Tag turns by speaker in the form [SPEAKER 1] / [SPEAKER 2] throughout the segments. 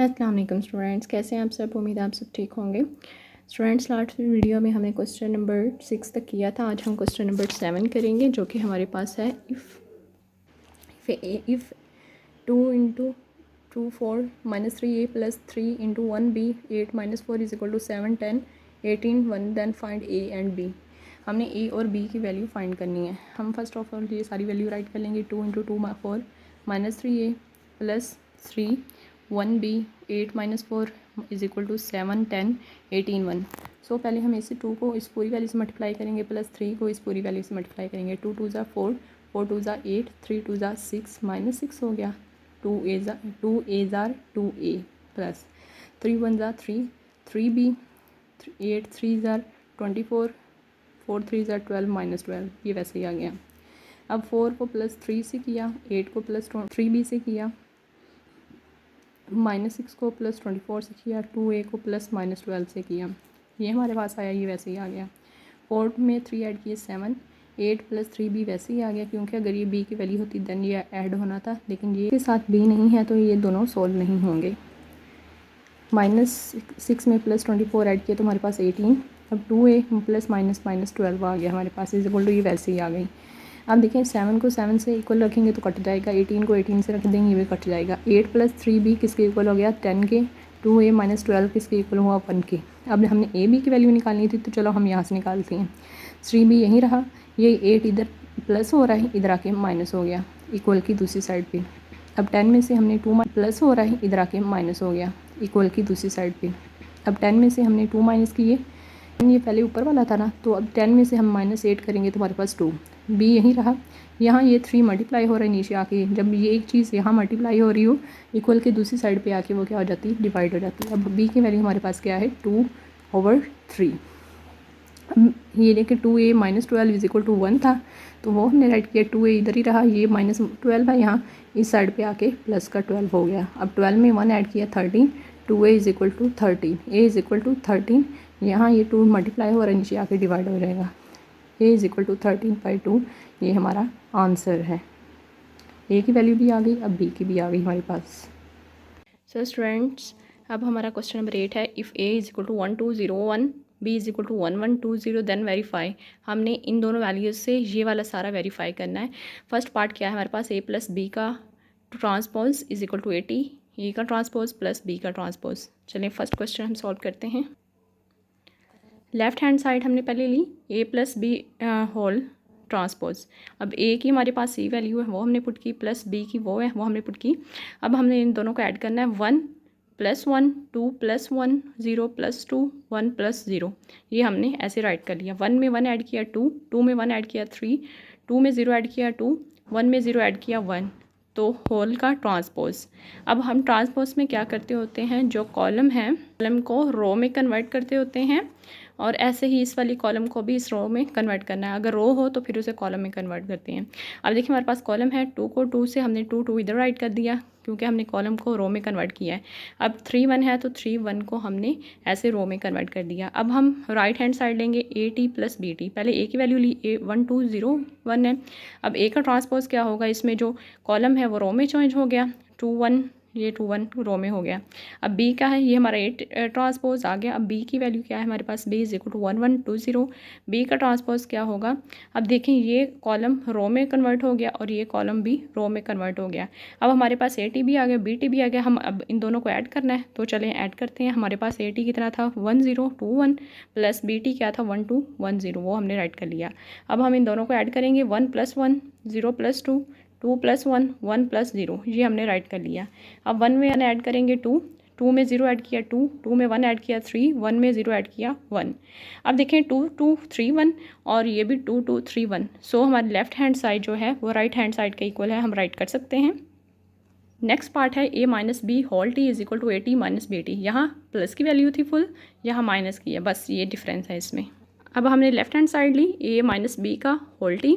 [SPEAKER 1] अस्सलाम वालेकुम स्टूडेंट्स, कैसे हैं आप सब। उम्मीद है आप सब ठीक होंगे। स्टूडेंट्स, लास्ट वीडियो में हमने क्वेश्चन नंबर 6 तक किया था। आज हम क्वेश्चन नंबर 7 करेंगे, जो कि हमारे पास है if 2 into 2 4 -3a + 3 into 1b 8 - 4 = 7 10 18 1 then find a and b। हमने a और b की वैल्यू फाइंड करनी है। हम फर्स्ट ऑफ ऑल ये सारी वैल्यू राइट कर लेंगे। 2 इंटू 2 4 -3a + 3 1b 8 - 4 = 7 10 18 1। सो पहले हम इसे 2 को इस पूरी वैल्यू से मल्टीप्लाई करेंगे, प्लस 3 को इस पूरी वैल्यू से मल्टीप्लाई करेंगे। 2 2 ज़ा 4 4 2 ज़ा 8 3 2 ज़ा 6 -6 हो गया। 2 a ज़ार 2a प्लस 3 1 ज़ा 3 3b 8 3 ज़ार 24 4 3 ज़ार 12 -12 ये वैसे ही आ गया। अब 4 को प्लस 3 से किया, 8 को प्लस 3b से किया, -6 को प्लस 24 से किया, 2a को प्लस -12 से किया। ये हमारे पास आया, ये वैसे ही आ गया। 4 में 3 ऐड किए 7 8 + 3b वैसे ही आ गया, क्योंकि अगर ये b की वैल्यू होती देन ये ऐड होना था, लेकिन ये के साथ b नहीं है तो ये दोनों सोल्व नहीं होंगे। -6 में प्लस 24 ऐड किया तो हमारे पास 18। अब 2a प्लस -12 आ गया हमारे पास, इक्वल टू ये वैसे ही आ गई। अब देखें 7 को 7 से इक्वल रखेंगे तो कट जाएगा, 18 को 18 से रख देंगे ये भी कट जाएगा। 8 + 3b किसके इक्वल हो गया 10 के। 2a - 12 किसके इक्वल हुआ 1 के। अब हमने a b की वैल्यू निकालनी थी, तो चलो हम यहाँ से निकालते हैं। 3b यहीं रहा, ये 8 इधर प्लस हो रहा है, इधर आके माइनस हो गया इक्वल की दूसरी साइड पे। अब 10 में से हमने 2 प्लस हो रहा है, इधर आके माइनस हो गया इक्वल की दूसरी साइड पे। अब 10 में से हमने 2 माइनस किए, ये पहले ऊपर वाला था ना, तो अब 10 में से हम -8 करेंगे तो हमारे पास 2। b यहीं रहा, यहाँ ये 3 मल्टीप्लाई हो रहा है नीचे आके। जब ये एक चीज़ यहाँ मल्टीप्लाई हो रही हो इक्वल के दूसरी साइड पे आके वो क्या हो जाती है, डिवाइड हो जाती है। अब b की वैल्यू हमारे पास क्या है 2/3। ये लेके 2a - 12 = 1 था, तो वो हमने राइट किया। 2a इधर ही रहा, ये -12 है यहाँ इस साइड पे आके प्लस का 12 हो गया। अब 12 में 1 ऐड किया 13, 2a = 13 a = 13। यहाँ ये 2 मल्टीप्लाई हो रहा है, नीचे आके डिवाइड हो जाएगा। a = 13/2 ये हमारा आंसर है। a की वैल्यू भी आ गई, अब b की भी आ गई हमारे पास। सो स्टूडेंट्स, अब हमारा क्वेश्चन नंबर 8 है। If a = 1 2 0 1 b = 1 1 2 0 then verify. हमने इन दोनों वैल्यूज़ से ये वाला सारा वेरीफाई करना है। फर्स्ट पार्ट क्या है हमारे पास, a + b का ट्रांसपोज = 80, a का ट्रांसपोज प्लस b का ट्रांसपोज। चलिए फर्स्ट क्वेश्चन हम सॉल्व करते हैं। लेफ़्ट हैंड साइड हमने पहले ली a + b होल ट्रांसपोज। अब a की हमारे पास c वैल्यू है वो हमने पुट की, प्लस b की वो है वो हमने पुट की। अब हमने इन दोनों को ऐड करना है। 1 + 1 2 + 1 0 + 2 1 + 0, ये हमने ऐसे राइट कर लिया। 1 में 1 ऐड किया 2, 2 में 1 ऐड किया 3, 2 में 0 ऐड किया 2, 1 में 0 ऐड किया 1, तो होल का ट्रांसपोज। अब हम ट्रांसपोज में क्या करते होते हैं, जो कॉलम है कॉलम को रो में कन्वर्ट करते होते हैं, और ऐसे ही इस वाली कॉलम को भी इस रो में कन्वर्ट करना है। अगर रो हो तो फिर उसे कॉलम में कन्वर्ट करते हैं। अब देखिए हमारे पास कॉलम है, 2 को 2 से हमने 2 2 इधर राइट कर दिया, क्योंकि हमने कॉलम को रो में कन्वर्ट किया है। अब 3 1 है तो 3 1 को हमने ऐसे रो में कन्वर्ट कर दिया। अब हम राइट हैंड साइड लेंगे AT + BT। पहले A की वैल्यू ली, A 1 2 0 1 है। अब A का ट्रांसपोज क्या होगा, इसमें जो कॉलम है वो रो में चेंज हो गया, 2 1 ये 2 1 रो में हो गया। अब b का है, ये हमारा 8 ट्रांसपोज आ गया। अब b की वैल्यू क्या है हमारे पास, b = 1 1 2 0। b का ट्रांसपोज क्या होगा, अब देखें ये कॉलम रो में कन्वर्ट हो गया और ये कॉलम भी रो में कन्वर्ट हो गया। अब हमारे पास AT भी आ गया, BT भी आ गया। हम अब इन दोनों को ऐड करना है, तो चलें ऐड करते हैं। हमारे पास AT कितना था 1 0 2 1 प्लस BT क्या था 1 2 1 0, वो हमने राइट कर लिया। अब हम इन दोनों को ऐड करेंगे, 1 + 1 0 + 2 2 + 1 1 + 0, ये हमने राइट कर लिया। अब 1 में 1 ऐड करेंगे 2, 2 में 0 ऐड किया 2, 2 में 1 ऐड किया 3, 1 में 0 ऐड किया 1। अब देखें 2 2 3 1 और ये भी 2 2 3 1। सो हमारी लेफ्ट हैंड साइड जो है वो राइट हैंड साइड के इक्वल है, हम राइट कर सकते हैं। नेक्स्ट पार्ट है a - b whole t = AT - BT। यहाँ प्लस की वैल्यू थी फुल, यहाँ माइनस की है, बस ये डिफरेंस है इसमें। अब हमने लेफ्ट हैंड साइड ली, a - b का होल t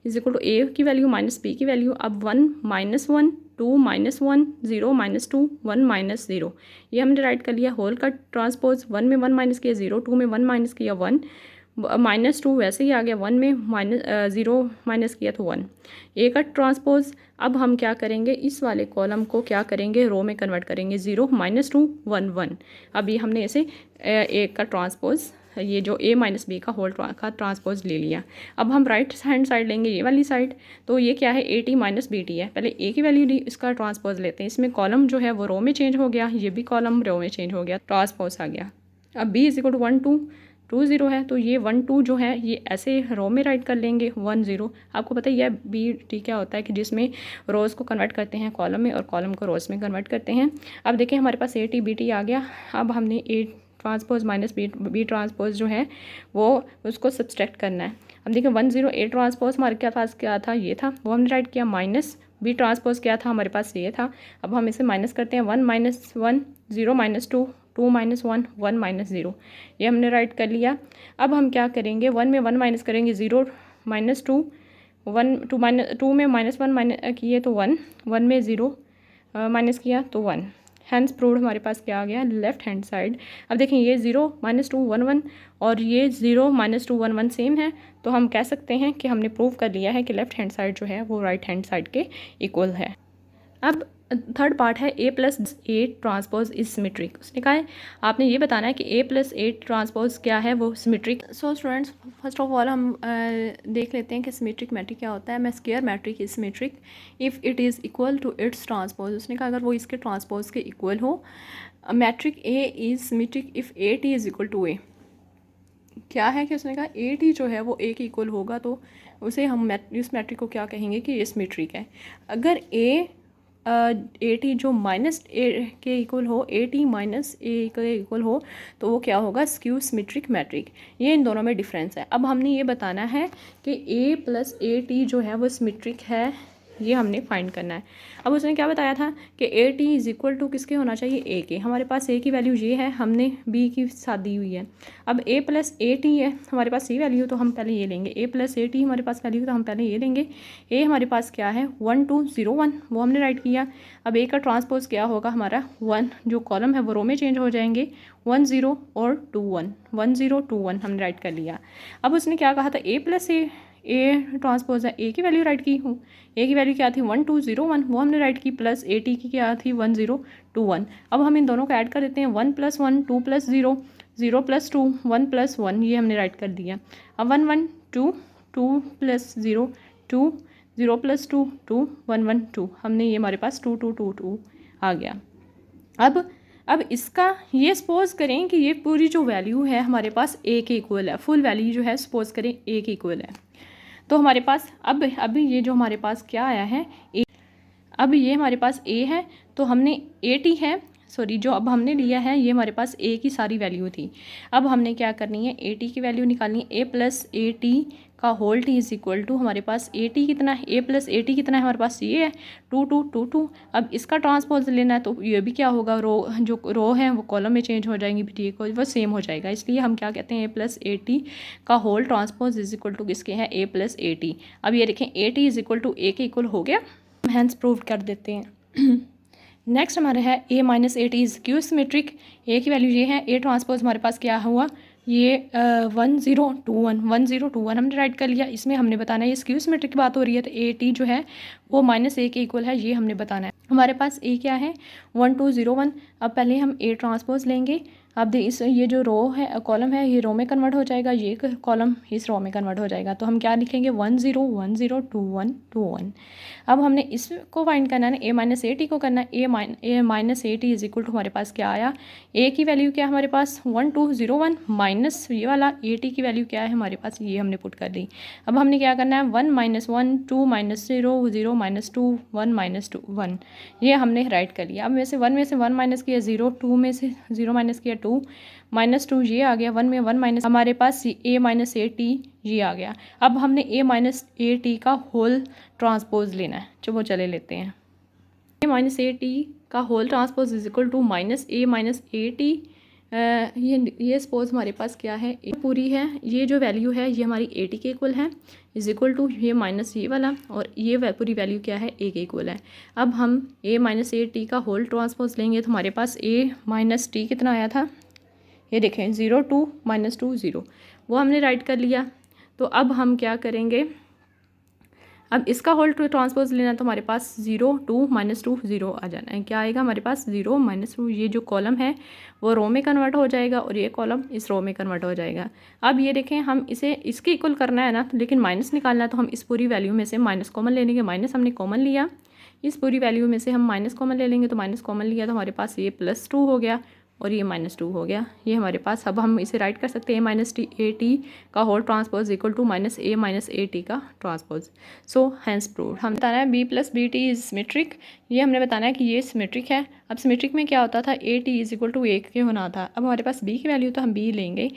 [SPEAKER 1] = a की वैल्यू -b की वैल्यू। अब 1 - 1 2 - 1 0 - 2 1 - 0, ये हमने राइट कर लिया। होल का ट्रांसपोज, 1 में 1 माइनस किया 0, 2 में 1 माइनस किया 1, -2 वैसे ही आ गया, 1 में -0 माइनस किया तो 1, ए का ट्रांसपोज। अब हम क्या करेंगे, इस वाले कॉलम को क्या करेंगे, रो में कन्वर्ट करेंगे, 0 -2 1 1। अब ये हमने ऐसे ए का ट्रांसपोज, ये जो a माइनस बी का होल का ट्रांसपोज ले लिया। अब हम राइट हैंड साइड लेंगे, ये वाली साइड, तो ये क्या है, A T minus B T है। पहले a की वैल्यू ली, इसका ट्रांसपोज लेते हैं। इसमें कॉलम जो है वो रो में चेंज हो गया, ये भी कॉलम रो में चेंज हो गया, ट्रांसपोज आ गया। अब b इज इक्वल टू 1 2 2 0 है, तो ये 1 2 जो है ये ऐसे रो में राइट कर लेंगे, 1 0। आपको पता ही है बी टी क्या होता है कि जिसमें रोज़ को कन्वर्ट करते हैं कॉलम में और कॉलम को रोज़ में कन्वर्ट करते हैं। अब देखें हमारे पास ए टी बी टी आ गया। अब हमने A transpose minus B transpose जो है वो उसको सब्सट्रैक्ट करना है। अब देखिए 1 0 ए ट्रांसपोज हमारे क्या पास क्या था, ये था, वो हमने राइट किया, माइनस बी ट्रांसपोज क्या था, हमारे पास ये था। अब हम इसे माइनस करते हैं, 1 - 1 0 - 2 2 - 1 1 - 0, ये हमने राइट कर लिया। अब हम क्या करेंगे, 1 में 1 माइनस करेंगे, 0 - 2 1 2 में -1 माइनस किए तो 1 1 में 0 माइनस किया तो 1। हैंस प्रूव्ड हमारे पास क्या आ गया, लेफ्ट हैंड साइड। अब देखें ये 0 - 2 1 1 और ये 0 - 2 1 1 सेम है, तो हम कह सकते हैं कि हमने प्रूव कर लिया है कि लेफ्ट हैंड साइड जो है वो राइट हैंड साइड के इक्वल है। अब थर्ड पार्ट है a + a transpose is symmetric. उसने कहा है आपने ये बताना है कि a + a ट्रांसपोज क्या है, वो symmetric. So students, first of all हम देख लेते हैं कि सिमेट्रिक मैट्रिक क्या होता है। मैं square matrix is symmetric if it is equal to its transpose. उसने कहा अगर वो इसके ट्रांसपोज के इक्वल हो। Matrix a is symmetric if A T is equal to A. क्या है कि उसने कहा ए टी जो है वो ए के इक्वल होगा, तो उसे हम इस मैट्रिक को क्या कहेंगे कि ये सिमेट्रिक है। अगर ए टी जो माइनस ए के इक्वल हो, ए टी माइनस ए के इक्वल हो, तो वो क्या होगा, स्क्यू सिमेट्रिक मैट्रिक। ये इन दोनों में डिफरेंस है। अब हमने ये बताना है कि ए + ए टी जो है वो सिमेट्रिक है, ये हमने फाइंड करना है। अब उसने क्या बताया था कि A T is equal to किसके होना चाहिए, ए के। हमारे पास ए की वैल्यू ये है, हमने बी की साथ दी हुई है। अब a + ए टी है हमारे पास ये वैल्यू, तो हम पहले ये लेंगे। a + ए टी हमारे पास वैल्यू, तो हम पहले ये लेंगे। a हमारे पास क्या है, 1 2 0 1, वो हमने राइट किया। अब a का ट्रांसपोज क्या होगा हमारा, 1, जो कॉलम है वो रो में चेंज हो जाएंगे, 1 0 और 2 1 1 0 2 1 हमने राइट कर लिया। अब उसने क्या कहा था, a + ए ट्रांसपोज है, ए की वैल्यू राइट की हूँ। ए की वैल्यू क्या थी, 1 2 0 1, वो हमने राइट की, प्लस ए टी की क्या थी, 1 0 2 1। अब हम इन दोनों को ऐड कर देते हैं, 1 + 1 2 + 0 0 + 2 1 + 1, ये हमने राइट कर दिया। अब 1 1 2 2 + 0 2 0 + 2 2 1 1 2, हमने ये हमारे पास 2 2 2 2 आ गया। अब इसका ये सपोज करें कि ये पूरी जो वैल्यू है हमारे पास ए के इक्वल है, फुल वैल्यू जो है सपोज करें ए के इक्वल है, तो हमारे पास अब ये जो हमारे पास क्या आया है ए, अब ये हमारे पास ए है, तो हमने ए टी है, सॉरी जो अब हमने लिया है ये हमारे पास ए की सारी वैल्यू थी। अब हमने क्या करनी है, ए टी की वैल्यू निकालनी है। ए + ए टी का whole T is equal to हमारे पास ए टी कितना है, ए + ए टी कितना है हमारे पास, ये है 2 2 2 2। अब इसका ट्रांसपोज लेना है, तो ये भी क्या होगा, जो रो है वो कॉलम में चेंज हो जाएंगी, टी को वो सेम हो जाएगा। इसलिए हम क्या कहते हैं, ए + ए टी का whole transpose is equal to किसके हैं, ए + ए टी। अब ये देखें A T is equal to A के इक्वल हो गया, हम हैंस प्रूव कर देते हैं। नेक्स्ट हमारे है a - A T is skew symmetric. A की वैल्यू ये है, ए ट्रांसपोज हमारे पास क्या हुआ, ये 1 0 2 1 1 0 2 1 हमने राइट कर लिया। इसमें हमने बताना है ये स्क्यू सिमेट्रिक की बात हो रही है, तो ए टी जो है वो -a के इक्वल है, ये हमने बताना है। हमारे पास ए क्या है, 1 2 0 1। अब पहले हम ए ट्रांसपोज लेंगे। अब ये जो रो है कॉलम है, ये रो में कन्वर्ट हो जाएगा, ये कॉलम इस रो में कन्वर्ट हो जाएगा, तो हम क्या लिखेंगे, 1 0 1 0 2 1 2 1। अब हमने इसको फाइंड करना है, a - ए टी को करना है। a - A T is equal to हमारे पास क्या आया, a की वैल्यू क्या है हमारे पास, 1 2 0 1 माइनस ये वाला ए टी की वैल्यू क्या है हमारे पास, ये हमने पुट कर ली। अब हमने क्या करना है, 1 - 1 2 - 0 0 - 2 1 - 2 1, ये हमने राइट कर लिया। अब में से 1 माइनस किया 0, 2 में से 0 माइनस किया 2 -2, ये आ गया। 1 में 1 माइनस, हमारे पास a - ए टी ये आ गया। अब हमने a - ए टी का होल ट्रांसपोज लेना है, वो चले लेते हैं। a - ए टी का whole transpose is equal to -a - A T. ये सपोज हमारे पास क्या है, पूरी है, ये जो वैल्यू है ये हमारी ए टी के इक्वल है, इज इक्वल टू ये माइनस ये वाला, और ये पूरी वैल्यू क्या है, ए के इक्वल है। अब हम a - ए टी का होल ट्रांसपोज लेंगे, तो हमारे पास a - टी कितना आया था, ये देखें 0 2 - 2 0 वो हमने राइट कर लिया। तो अब हम क्या करेंगे, अब इसका होल ट्रांसपोज लेना, तो हमारे पास 0 2 -2 0 आ जाना है। क्या आएगा हमारे पास 0 -2, ये जो कॉलम है वो रो में कन्वर्ट हो जाएगा और ये कॉलम इस रो में कन्वर्ट हो जाएगा। अब ये देखें, हम इसे इसके इक्वल करना है ना, लेकिन माइनस निकालना है, तो हम इस पूरी वैल्यू में से माइनस कॉमन ले लेंगे। माइनस हमने कॉमन लिया, इस पूरी वैल्यू में से हम माइनस कॉमन ले लेंगे, तो माइनस कॉमन लिया तो हमारे पास ये +2 हो गया और ये -2 हो गया। ये हमारे पास, अब हम इसे राइट कर सकते हैं a-t का whole transpose equal to -a-t का ट्रांसपोज। So hence proved. हम बताना है b + bt इज सिमेट्रिक, ये हमने बताना है कि ये सिमेट्रिक है। अब सिमेट्रिक में क्या होता था, a-t = 1 के होना था। अब हमारे पास b की वैल्यू, तो हम b लेंगे,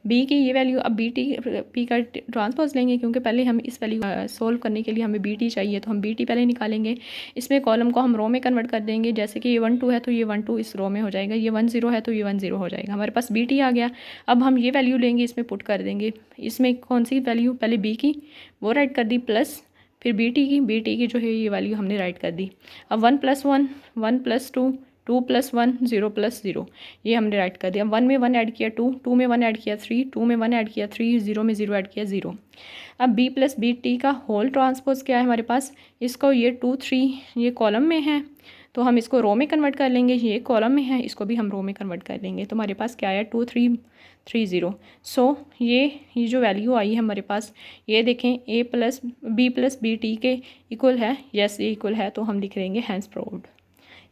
[SPEAKER 1] b की ये वैल्यू, अब p का ट्रांसपोज लेंगे, क्योंकि पहले हम इस वैल्यू सोल्व करने के लिए हमें bt चाहिए, तो हम bt पहले निकालेंगे। इसमें कॉलम को हम रो में कन्वर्ट कर देंगे, जैसे कि ये 1 2 है तो ये 1 2 इस रो में हो जाएगा, ये 1 0 है तो ये 1 0 हो जाएगा। हमारे पास bt आ गया। अब हम ये वैल्यू लेंगे, इसमें पुट कर देंगे। इसमें कौन सी वैल्यू, पहले b की वो राइट कर दी, प्लस फिर bt की जो है ये वैल्यू हमने राइट कर दी। अब 1 + 1 1 + 2 2 + 1 0 + 0 ये हमने राइट कर दिया। 1 में 1 ऐड किया 2, 2 में 1 ऐड किया 3, 2 में 1 ऐड किया 3, 0 में 0 ऐड किया 0। अब b + bt का होल ट्रांसपोज क्या है हमारे पास, इसको ये 2 3 ये कॉलम में है, तो हम इसको रो में कन्वर्ट कर लेंगे। ये कॉलम में है, इसको भी हम रो में कन्वर्ट कर लेंगे। तो हमारे पास क्या आया, 2 3 3 0। सो ये जो वैल्यू आई है हमारे पास, ये देखें a + b + bt के इक्वल है। यस, ये इक्वल है, तो हम लिख देंगे हैंस प्रूव्ड।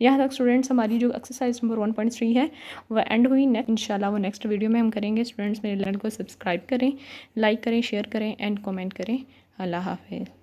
[SPEAKER 1] यहाँ तक स्टूडेंट्स हमारी जो एक्सरसाइज नंबर 1.3 है वह एंड हुई। इंशाल्लाह वो नेक्स्ट वीडियो में हम करेंगे। स्टूडेंट्स मेरे लर्न को सब्सक्राइब करें, लाइक करें, शेयर करें एंड कमेंट करें। अल्लाह हाफिज़।